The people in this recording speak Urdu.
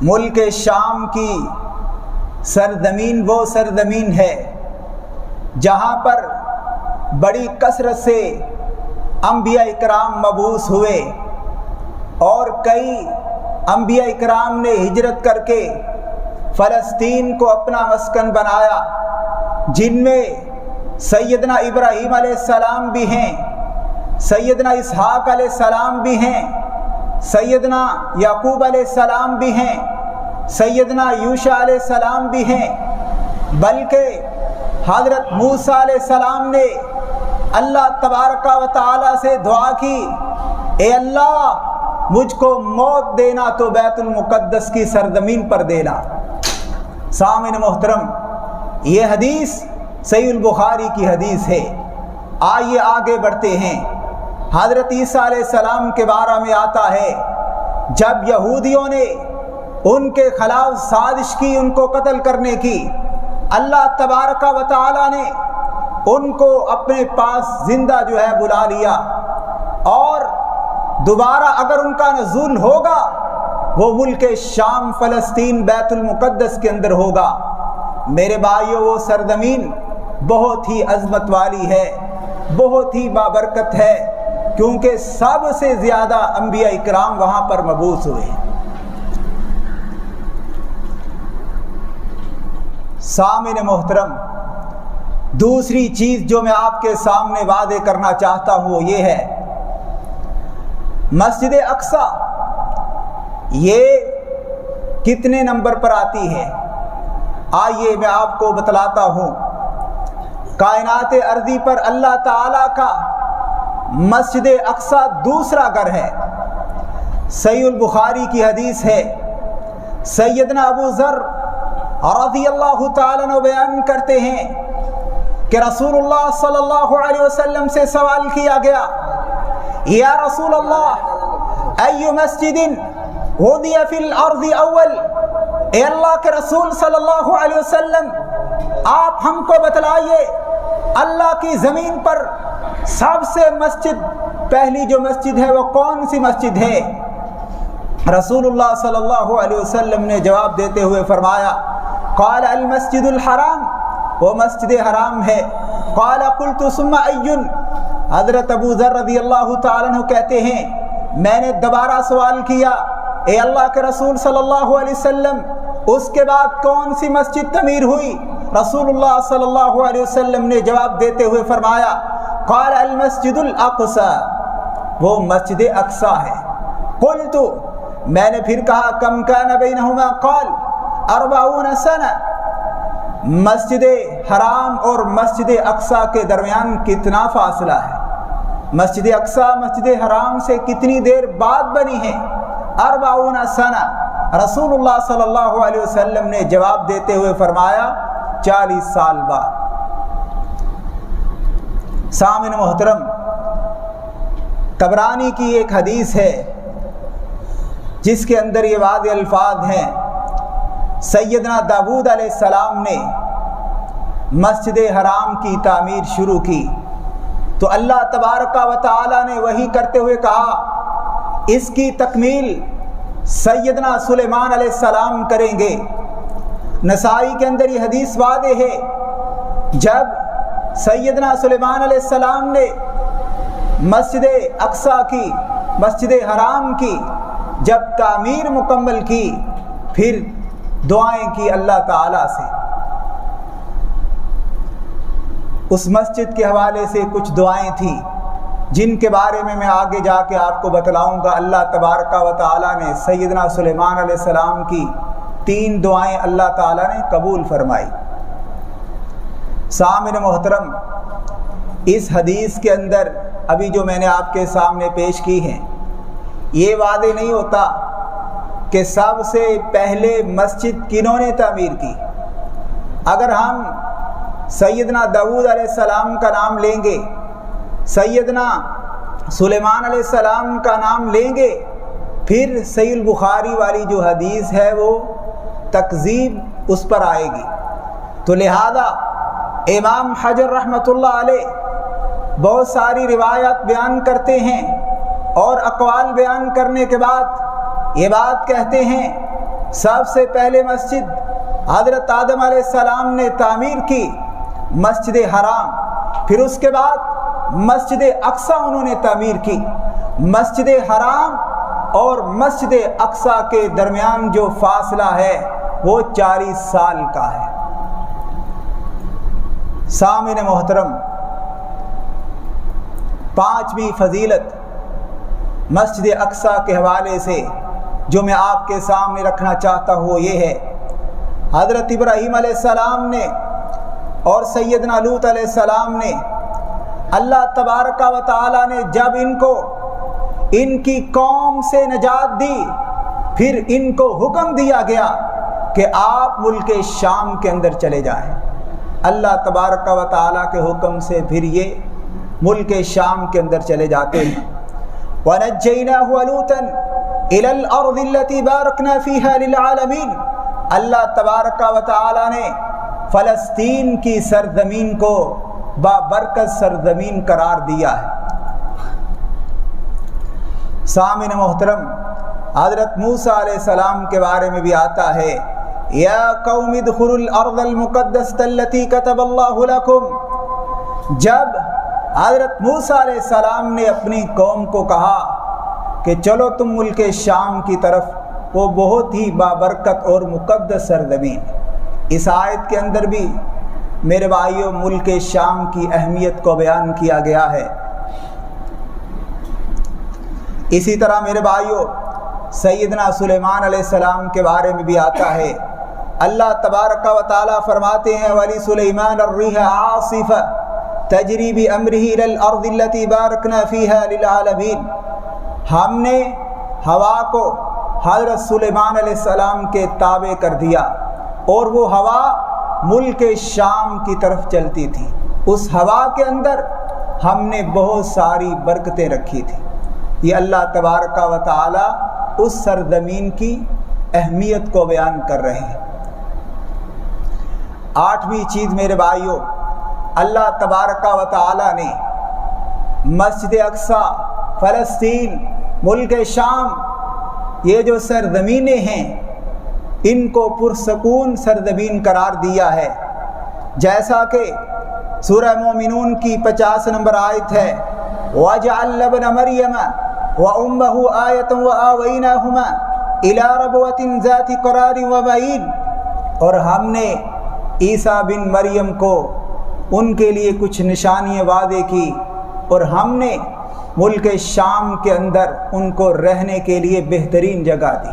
ملک شام کی سرزمین وہ سرزمین ہے جہاں پر بڑی کثرت سے انبیاء اکرام مبعوث ہوئے اور کئی انبیاء اکرام نے ہجرت کر کے فلسطین کو اپنا مسکن بنایا، جن میں سیدنا ابراہیم علیہ السلام بھی ہیں، سیدنا اسحاق علیہ السلام بھی ہیں، سیدنا یعقوب علیہ السلام بھی ہیں، سیدنا یوشع علیہ السلام بھی ہیں، بلکہ حضرت موسیٰ علیہ السلام نے اللہ تبارک و تعالی سے دعا کی، اے اللہ مجھ کو موت دینا تو بیت المقدس کی سرزمین پر دینا۔ سامعین محترم، یہ حدیث صحیح البخاری کی حدیث ہے۔ آئیے آگے بڑھتے ہیں۔ حضرت عیسیٰ علیہ السلام کے بارے میں آتا ہے، جب یہودیوں نے ان کے خلاف سازش کی ان کو قتل کرنے کی، اللہ تبارک و تعالی نے ان کو اپنے پاس زندہ بلا لیا، اور دوبارہ اگر ان کا نزول ہوگا وہ ملک شام فلسطین بیت المقدس کے اندر ہوگا۔ میرے بھائیو، وہ سرزمین بہت ہی عظمت والی ہے، بہت ہی بابرکت ہے، کیونکہ سب سے زیادہ انبیاء اکرام وہاں پر مبعوث ہوئے ہیں۔ سامعین محترم، دوسری چیز جو میں آپ کے سامنے واضح کرنا چاہتا ہوں یہ ہے مسجد اقصی یہ کتنے نمبر پر آتی ہے؟ آئیے میں آپ کو بتلاتا ہوں۔ کائنات ارضی پر اللہ تعالیٰ کا مسجد اقصی دوسرا گھر ہے۔ صحیح البخاری کی حدیث ہے، سیدنا ابو ذر رضی اللہ تعالیٰ عنہ بیان کرتے ہیں کہ رسول اللہ صلی اللہ علیہ وسلم سے سوال کیا گیا، یا رسول اللہ ای مسجد وضع فی الارض اول، اے اللہ کے رسول صلی اللہ علیہ وسلم آپ ہم کو بتلائیے اللہ کی زمین پر سب سے پہلی جو مسجد ہے وہ کون سی مسجد ہے؟ رسول اللہ صلی اللہ علیہ وسلم نے جواب دیتے ہوئے فرمایا، قال المسجد الحرام، وہ مسجد حرام ہے۔ قال قلت ثم ای، حضرت ابو ذر رضی اللہ تعالیٰ عنہ کہتے ہیں میں نے دوبارہ سوال کیا، اے اللہ کے رسول صلی اللہ علیہ وسلم اس کے بعد کون سی مسجد تعمیر ہوئی؟ رسول اللہ صلی اللہ علیہ وسلم نے جواب دیتے ہوئے فرمایا، قال المسجد الاقصی، وہ مسجد اقصی ہے۔ قلت، میں نے پھر کہا، کم کان بینہما؟ قال 40 سنہ، مسجد حرام اور مسجد اقصی کے درمیان کتنا فاصلہ ہے؟ مسجد اقصی مسجد حرام سے کتنی دیر بعد بنی ہے؟ 40 سنہ۔ رسول اللہ صلی اللہ علیہ وسلم نے جواب دیتے ہوئے فرمایا 40 سال بعد۔ سامعین محترم، طبرانی کی ایک حدیث ہے جس کے اندر یہ واضح الفاظ ہیں، سیدنا داؤد علیہ السلام نے مسجد حرام کی تعمیر شروع کی تو اللہ تبارک و تعالی نے وحی کرتے ہوئے کہا اس کی تکمیل سیدنا سلیمان علیہ السلام کریں گے۔ نسائی کے اندر یہ حدیث واضح ہے، جب سیدنا سلیمان علیہ السلام نے مسجد اقصی کی، مسجد حرام کی جب تعمیر مکمل کی، پھر دعائیں کی اللہ تعالیٰ سے۔ اس مسجد کے حوالے سے کچھ دعائیں تھیں جن کے بارے میں آگے جا کے آپ کو بتلاؤں گا۔ اللہ تبارک و تعالیٰ نے سیدنا سلیمان علیہ السلام کی 3 دعائیں اللہ تعالیٰ نے قبول فرمائی۔ سامعین محترم، اس حدیث کے اندر ابھی جو میں نے آپ کے سامنے پیش کی ہیں، یہ واضح نہیں ہوتا کہ سب سے پہلے مسجد کنہوں نے تعمیر کی۔ اگر ہم سیدنا داؤد علیہ السلام کا نام لیں گے، سیدنا سلیمان علیہ السلام کا نام لیں گے، پھر صحیح البخاری والی جو حدیث ہے وہ تکذیب اس پر آئے گی۔ تو لہذا امام حجر رحمۃ اللہ علیہ بہت ساری روایات بیان کرتے ہیں اور اقوال بیان کرنے کے بعد یہ بات کہتے ہیں سب سے پہلے مسجد حضرت آدم علیہ السلام نے تعمیر کی، مسجد حرام، پھر اس کے بعد مسجد اقصی انہوں نے تعمیر کی۔ مسجد حرام اور مسجد اقصی کے درمیان جو فاصلہ ہے وہ 40 سال کا ہے۔ سامعین محترم، پانچویں فضیلت مسجد اقصی کے حوالے سے جو میں آپ کے سامنے رکھنا چاہتا ہوں یہ ہے، حضرت ابراہیم علیہ السلام نے اور سیدنا لوط علیہ السلام نے، اللہ تبارک و تعالی نے جب ان کی قوم سے نجات دی، پھر ان کو حکم دیا گیا کہ آپ ملک شام کے اندر چلے جائیں۔ اللہ تبارک و تعالی کے حکم سے پھر یہ ملک شام کے اندر چلے جاتے ہیں۔ وَنَجَّيْنَاهُ وَلُوطًا إِلَى الْأَرْضِ الَّتِي بَارَكْنَا فِيهَا لِلْعَالَمِينَ، اللہ تبارک و تعالی نے فلسطین کی سرزمین کو بابرکت سرزمین قرار دیا ہے۔ سامعین محترم، حضرت موسیٰ علیہ السلام کے بارے میں بھی آتا ہے، یا قوم ادخلوا الارض المقدسۃ التي كتب اللہ لکم، جب حضرت موسیٰ علیہ السلام نے اپنی قوم کو کہا کہ چلو تم ملک شام کی طرف، وہ بہت ہی بابرکت اور مقدس سرزمین۔ اس آیت کے اندر بھی میرے بھائیوں ملک شام کی اہمیت کو بیان کیا گیا ہے۔ اسی طرح میرے بھائیوں سیدنا سلیمان علیہ السلام کے بارے میں بھی آتا ہے، اللہ تبارک و تعالی فرماتے ہیں وَلِسُلَيْمَانَ الرِّيحَ عَاصِفَةً تَجْرِي بِأَمْرِهِ إِلَى الْأَرْضِ الَّتِي بَارَكْنَا فِيهَا لِلْعَالَمِينَ، ہم نے ہوا کو حضرت سلیمان علیہ السلام کے تابع کر دیا، اور وہ ہوا ملک شام کی طرف چلتی تھی۔ اس ہوا کے اندر ہم نے بہت ساری برکتیں رکھی تھی۔ یہ اللہ تبارک و تعالی اس سرزمین کی اہمیت کو بیان کر رہے ہیں۔ آٹھویں چیز میرے بھائیوں، اللہ تبارک و تعالی نے مسجد اقصی، فلسطین، ملک شام، یہ جو سرزمینیں ہیں ان کو پرسکون سرزمین قرار دیا ہے، جیسا کہ سورہ مومنون کی 50 نمبر آیت ہے، وَجَعَلْنَا ابْنَ مَرْيَمَ وَأُمَّهُ آیَةً وَآوَيْنَاهُمَا إِلَىٰ رَبْوَةٍ ذَاتِ قَرَارٍ وَمَعِینٍ، اور ہم نے عیسیٰ بن مریم کو ان کے لیے کچھ نشانیاں وعدے کی، اور ہم نے ملک شام کے اندر ان کو رہنے کے لیے بہترین جگہ دی۔